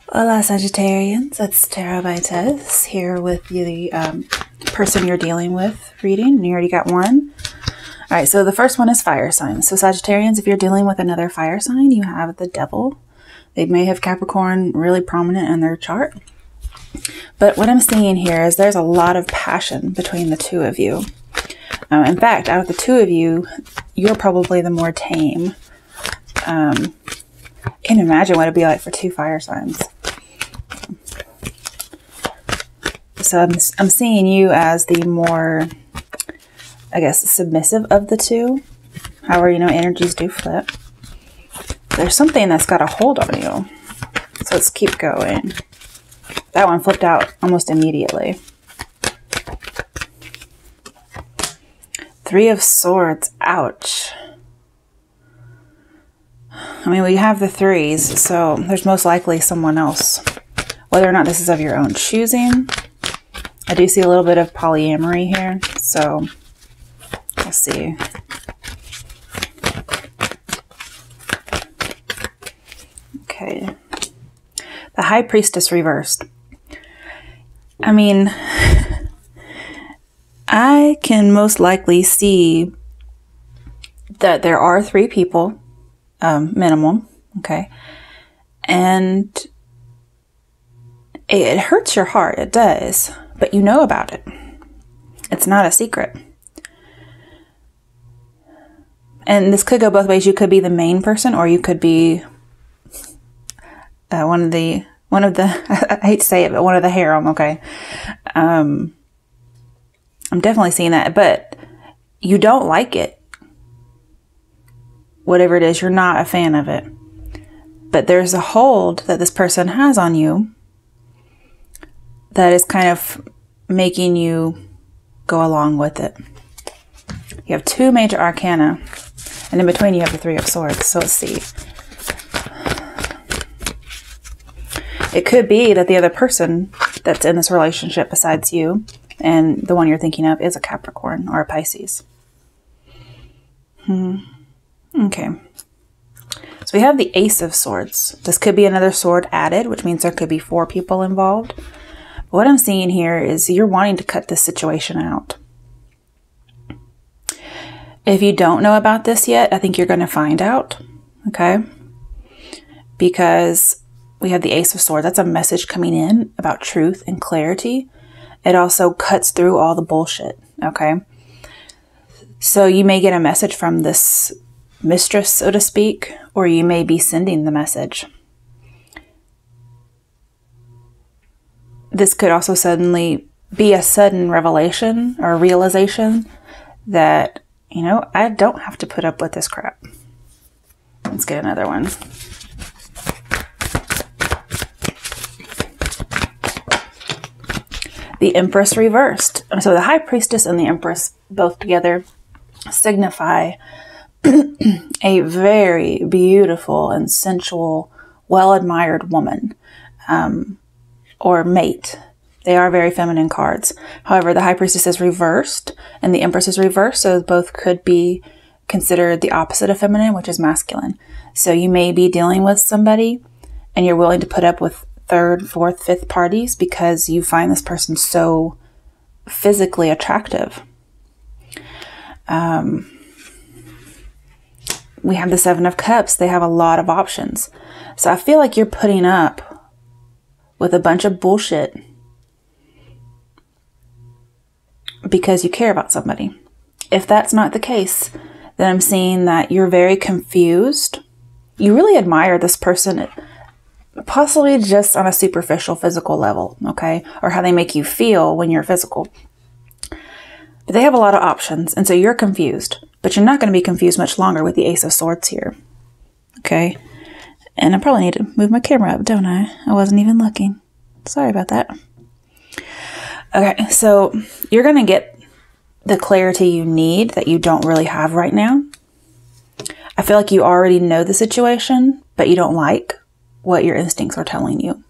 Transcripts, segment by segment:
Hola Sagittarians, it's Tarot by Tess here with the person you're dealing with reading, and you already got one. Alright, so the first one is fire signs. So Sagittarians, if you're dealing with another fire sign, you have the Devil. They may have Capricorn really prominent in their chart. But what I'm seeing here is there's a lot of passion between the two of you. In fact, out of the two of you, you're probably the more tame. Can't imagine what it'd be like for two fire signs. So I'm seeing you as the more, I guess, submissive of the two. However, you know, energies do flip. There's something that's got a hold on you. So let's keep going. That one flipped out almost immediately. Three of Swords. Ouch. I mean, we have the threes, so there's most likely someone else. Whether or not this is of your own choosing. I do see a little bit of polyamory here, so we'll see. Okay. The High Priestess reversed. I mean, I can most likely see that there are three people, minimum, okay? And it hurts your heart, it does. But you know about it. It's not a secret. And this could go both ways. You could be the main person, or you could be one of the I hate to say it, but one of the harem, okay? I'm definitely seeing that, but you don't like it. Whatever it is, you're not a fan of it. But there's a hold that this person has on you that is kind of making you go along with it. You have two major arcana, and in between you have the Three of Swords. So let's see. It could be that the other person that's in this relationship besides you, and the one you're thinking of, is a Capricorn or a Pisces. Okay. So we have the Ace of Swords. This could be another sword added, which means there could be four people involved. What I'm seeing here is you're wanting to cut this situation out. If you don't know about this yet, I think you're going to find out, okay? Because we have the Ace of Swords. That's a message coming in about truth and clarity. It also cuts through all the bullshit, okay? So you may get a message from this mistress, so to speak, or you may be sending the message. This could also suddenly be a sudden revelation or realization that, you know, I don't have to put up with this crap. Let's get another one. The Empress reversed. So the High Priestess and the Empress both together signify a very beautiful and sensual, well-admired woman. Or mate. They are very feminine cards. However, the High Priestess is reversed and the Empress is reversed, so both could be considered the opposite of feminine, which is masculine. So you may be dealing with somebody and you're willing to put up with third, fourth, fifth parties because you find this person so physically attractive. We have the Seven of Cups. They have a lot of options. So I feel like you're putting up with a bunch of bullshit because you care about somebody. If that's not the case, then I'm seeing that you're very confused. You really admire this person, possibly just on a superficial physical level, okay? Or how they make you feel when you're physical. But they have a lot of options, and so you're confused. But you're not going to be confused much longer with the Ace of Swords here, okay? And I probably need to move my camera up, don't I? I wasn't even looking. Sorry about that. Okay, so you're going to get the clarity you need that you don't really have right now. I feel like you already know the situation, but you don't like what your instincts are telling you.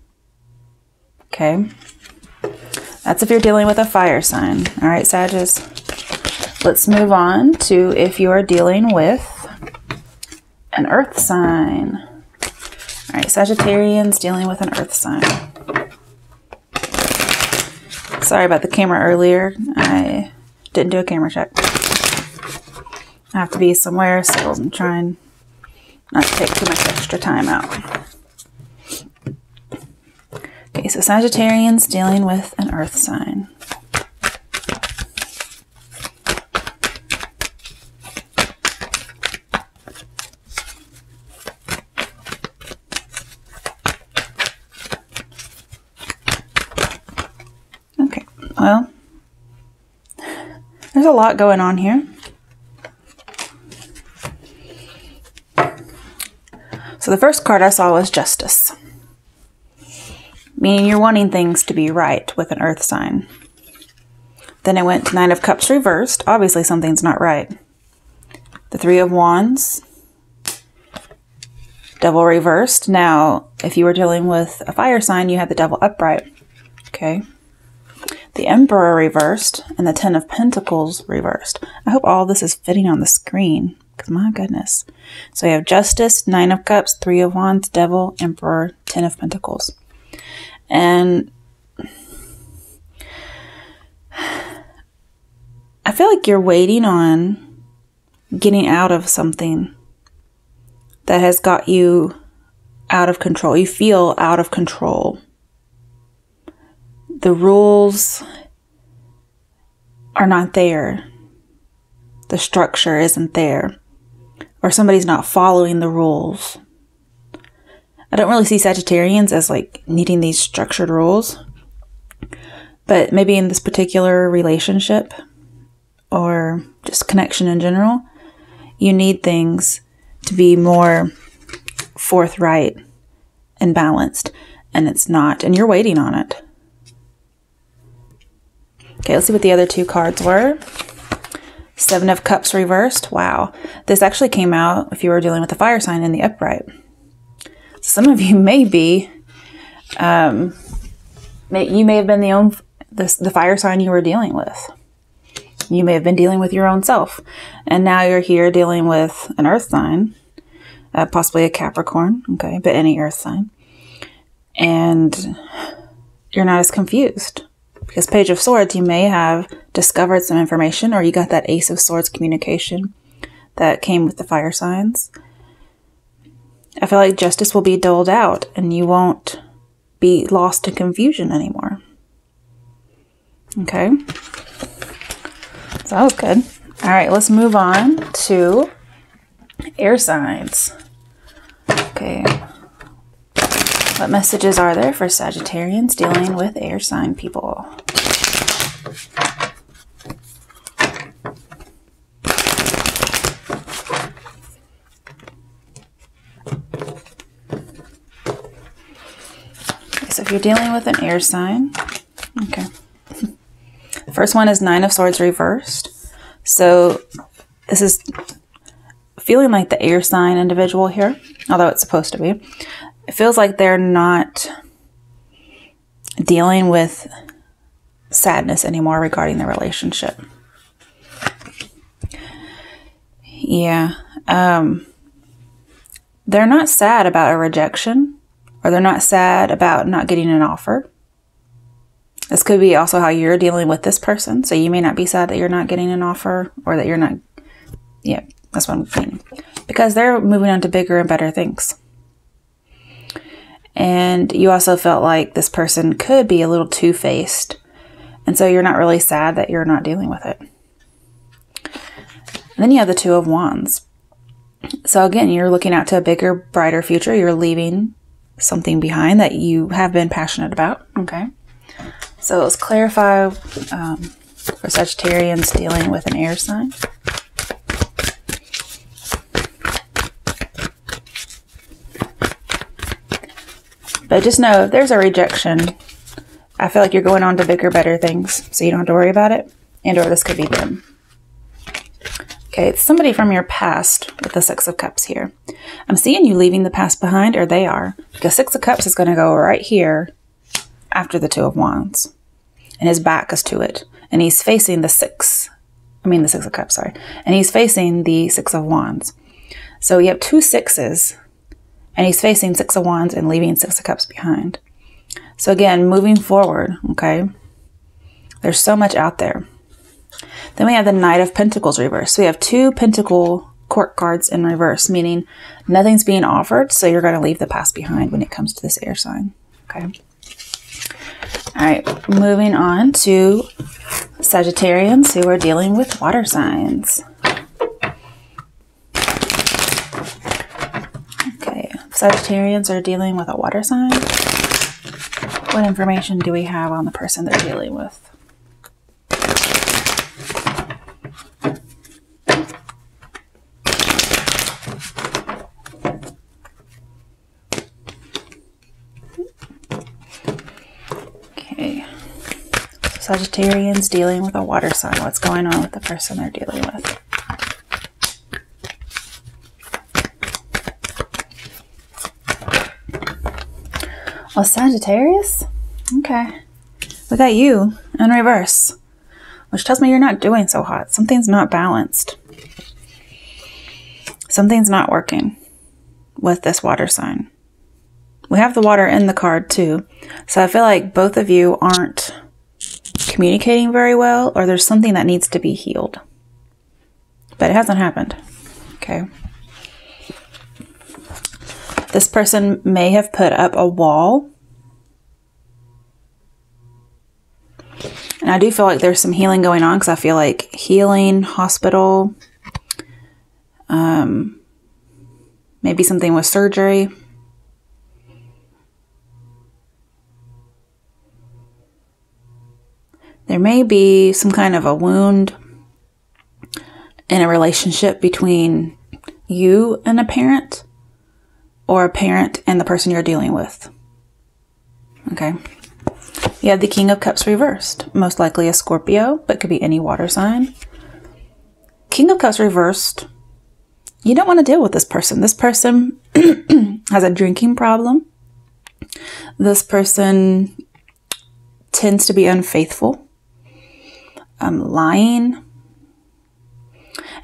Okay? That's if you're dealing with a fire sign. All right, Sagittarius. Let's move on to if you're dealing with an earth sign. All right, Sagittarians dealing with an earth sign. Sorry about the camera earlier. I didn't do a camera check. I have to be somewhere, so I'm trying not to take too much extra time out. Okay, so Sagittarians dealing with an earth sign. Okay, well, there's a lot going on here. So the first card I saw was Justice, meaning you're wanting things to be right with an earth sign. Then it went to Nine of Cups reversed. Obviously something's not right. The Three of Wands, Devil reversed. Now, if you were dealing with a fire sign, you had the Devil upright. Okay. The Emperor reversed and the Ten of Pentacles reversed. I hope all this is fitting on the screen, because my goodness. So you have Justice, Nine of Cups, Three of Wands, Devil, Emperor, Ten of Pentacles. And I feel like you're waiting on getting out of something that has got you out of control. You feel out of control. The rules are not there. The structure isn't there. Or somebody's not following the rules. I don't really see Sagittarians as like needing these structured rules. But maybe in this particular relationship or just connection in general, you need things to be more forthright and balanced. And it's not. And you're waiting on it. Okay, let's see what the other two cards were. Seven of Cups reversed. Wow. This actually came out if you were dealing with a fire sign in the upright. So some of you may be, you may have been the fire sign you were dealing with. You may have been dealing with your own self. And now you're here dealing with an earth sign, possibly a Capricorn, okay, but any earth sign. And you're not as confused. Because Page of Swords, you may have discovered some information, or you got that Ace of Swords communication that came with the fire signs. I feel like justice will be doled out, and you won't be lost in confusion anymore. Okay. So that was good. All right, let's move on to air signs. Okay. What messages are there for Sagittarians dealing with air sign people? Okay, so if you're dealing with an air sign, okay. The first one is Nine of Swords reversed. So this is feeling like the air sign individual here, although it's supposed to be. It feels like they're not dealing with sadness anymore regarding the relationship. Yeah. They're not sad about a rejection, or they're not sad about not getting an offer. This could be also how you're dealing with this person. So you may not be sad that you're not getting an offer, or that you're not, yeah, that's what I'm meaning. Because they're moving on to bigger and better things. And you also felt like this person could be a little two-faced. And so you're not really sad that you're not dealing with it. And then you have the Two of Wands. So again, you're looking out to a bigger, brighter future. You're leaving something behind that you have been passionate about. Okay. So let's clarify for Sagittarians dealing with an air sign. But just know, if there's a rejection, I feel like you're going on to bigger, better things. So you don't have to worry about it. And or this could be them. Okay, it's somebody from your past with the Six of Cups here. I'm seeing you leaving the past behind, or they are. Because Six of Cups is going to go right here after the Two of Wands. And his back is to it. And he's facing the Six of Cups, sorry. And he's facing the Six of Wands. So you have two sixes. And he's facing Six of Wands and leaving Six of Cups behind. So again, moving forward, okay, there's so much out there. Then we have the Knight of Pentacles reverse. So we have 2 Pentacle court cards in reverse, meaning nothing's being offered, so you're going to leave the past behind when it comes to this air sign. Okay. All right, moving on to Sagittarians who are dealing with water signs. Okay, Sagittarians are dealing with a water sign. What information do we have on the person they're dealing with? Okay, Sagittarians dealing with a water sign. What's going on with the person they're dealing with? Well, Sagittarius? Okay. We got you in reverse, which tells me you're not doing so hot. Something's not balanced. Something's not working with this water sign. We have the water in the card too. So I feel like both of you aren't communicating very well, or there's something that needs to be healed. But it hasn't happened. Okay. This person may have put up a wall. And I do feel like there's some healing going on, because I feel like healing, hospital, maybe something with surgery. There may be some kind of a wound in a relationship between you and a parent, or a parent and the person you're dealing with. Okay. You have the King of Cups reversed. Most likely a Scorpio, but could be any water sign. King of Cups reversed. You don't want to deal with this person. This person has a drinking problem. This person tends to be unfaithful, lying,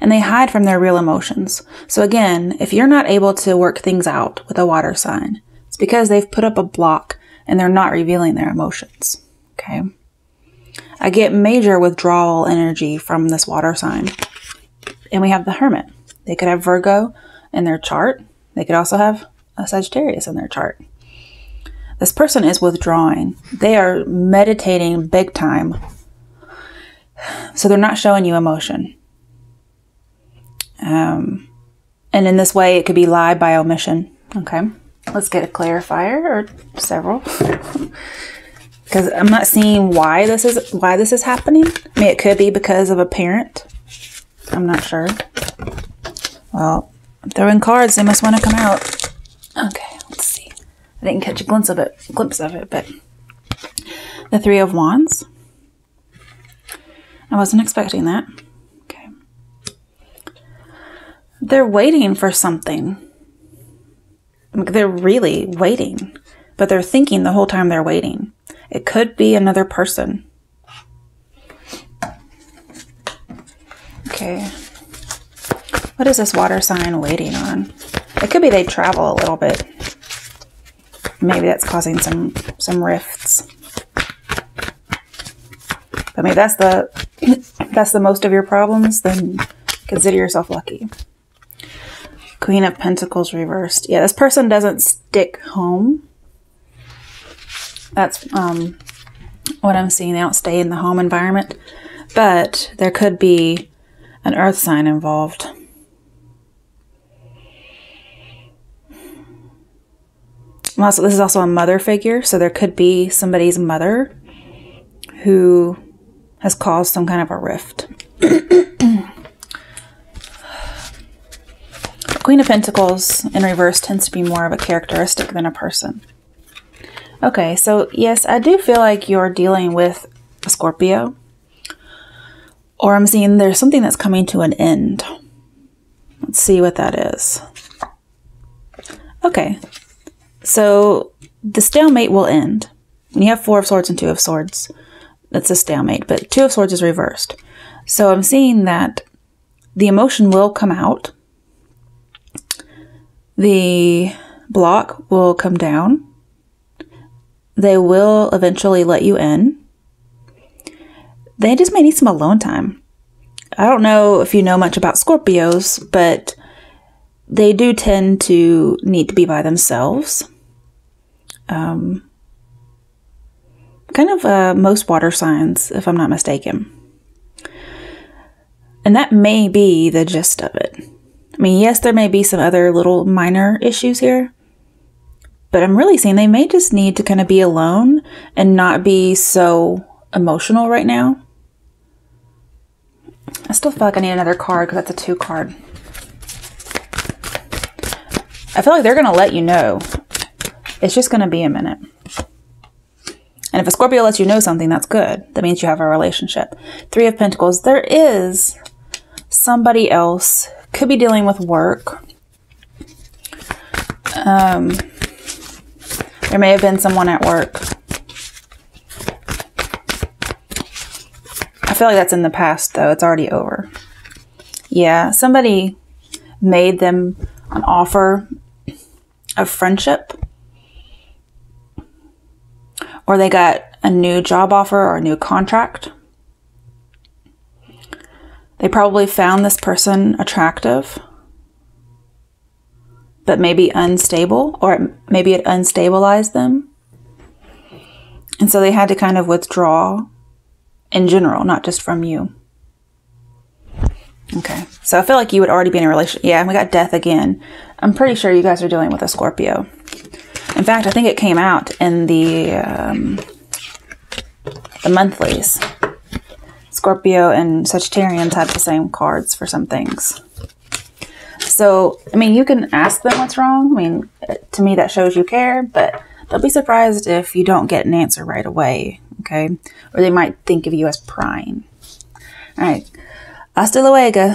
and they hide from their real emotions. So again, if you're not able to work things out with a water sign, it's because they've put up a block and they're not revealing their emotions. Okay. I get major withdrawal energy from this water sign. And we have the Hermit. They could have Virgo in their chart. They could also have a Sagittarius in their chart. This person is withdrawing. They are meditating big time. So they're not showing you emotion. And in this way, it could be lie by omission. Okay. Let's get a clarifier, or several. Because I'm not seeing why this is happening. I mean, it could be because of a parent. I'm not sure. Well, I'm throwing cards. They must want to come out. Okay, let's see. I didn't catch a glimpse of it, but the Three of Wands. I wasn't expecting that. Okay. They're waiting for something. They're really waiting, but they're thinking the whole time they're waiting. It could be another person. Okay. What is this water sign waiting on? It could be they travel a little bit. Maybe that's causing some rifts. But maybe that's the most of your problems, then consider yourself lucky. Queen of Pentacles reversed. Yeah, this person doesn't stick home. That's what I'm seeing. They don't stay in the home environment. But there could be an earth sign involved. Also, this is also a mother figure. So there could be somebody's mother who has caused some kind of a rift. Queen of Pentacles in reverse tends to be more of a characteristic than a person. Okay, so yes, I do feel like you're dealing with a Scorpio. Or I'm seeing there's something that's coming to an end. Let's see what that is. Okay, so the stalemate will end. When you have Four of Swords and Two of Swords, that's a stalemate, but Two of Swords is reversed. So I'm seeing that the emotion will come out. The block will come down. They will eventually let you in. They just may need some alone time. I don't know if you know much about Scorpios, but they do tend to need to be by themselves. Kind of most water signs, if I'm not mistaken. And that may be the gist of it. I mean, yes, there may be some other little minor issues here, but I'm really seeing they may just need to kind of be alone and not be so emotional right now. I still feel like I need another card because that's a 2 card. I feel like they're going to let you know. It's just going to be a minute. And if a Scorpio lets you know something, that's good. That means you have a relationship. 3 of Pentacles. There is somebody else. Could be dealing with work. There may have been someone at work. I feel like that's in the past, though. It's already over. Yeah, somebody made them an offer of friendship. Or they got a new job offer or a new contract. They probably found this person attractive, but maybe unstable, or maybe it unstabilized them. And so they had to kind of withdraw in general, not just from you. Okay, so I feel like you would already be in a relationship. Yeah, we got death again. I'm pretty sure you guys are dealing with a Scorpio. In fact, I think it came out in the monthlies. Scorpio and Sagittarians have the same cards for some things. So, I mean, you can ask them what's wrong. I mean, to me, that shows you care, but don't be surprised if you don't get an answer right away, okay? Or they might think of you as prying. All right. Hasta luego.